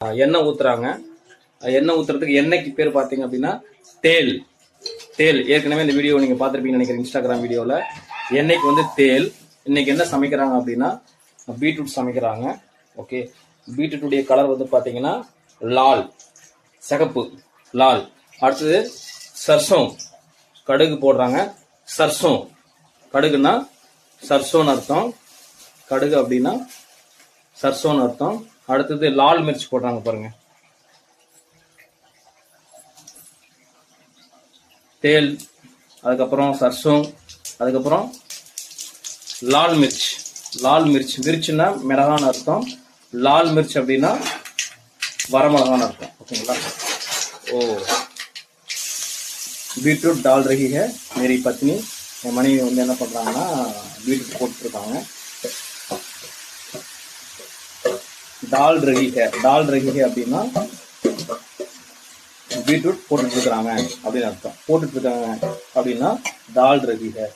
எண்ணெய் ஊத்துறாங்க. எண்ணெய் ஊத்துறதுக்கு எண்ணெய்க்கு பேர் பார்த்தீங்க அப்படின்னா தேல். தேல் ஏற்கனவே இந்த வீடியோ நீங்க பார்த்துருப்பீங்கன்னு நினைக்கிறேன், இன்ஸ்டாகிராம் வீடியோவில். எண்ணெய்க்கு வந்து தேல். இன்னைக்கு என்ன சமைக்கிறாங்க அப்படின்னா பீட்ரூட் சமைக்கிறாங்க. ஓகே, பீட்ரூட்டுடைய கலர் வந்து பார்த்தீங்கன்னா லால், சிகப்பு லால். அடுத்தது சர்சோம், கடுகு போடுறாங்க. சர்சோம், கடுகுன்னா சர்சோன்னு அர்த்தம். கடுகு அப்படின்னா சர்சோன்னு அர்த்தம். அடுத்தது லால் மிர்ச் போடுறாங்க பாருங்க. தேல், அதுக்கப்புறம் சர்சோம், அதுக்கப்புறம் லால் மிர்ச். லால் மிர்ச், மிர்ச்னா மிளகான்னு அர்த்தம். லால் மிர்ச் அப்படின்னா வரமிளகான்னு அர்த்தம். ஓகேங்களா? ஓ, பீட்ரூட் டால் ரஹி ஹை மேரி பத்னி. என் மனைவி வந்து என்ன பண்றாங்கன்னா பீட்ரூட் போட்டுருக்காங்க. டால் ரஹி ஹை, டால் ரஹி ஹை அப்படின்னா பீட்ரூட் போட்டுட்டு இருக்கிறாங்க அப்படின்னு அர்த்தம். போட்டுட்டு இருக்காங்க அப்படின்னா டால் ரஹி ஹை.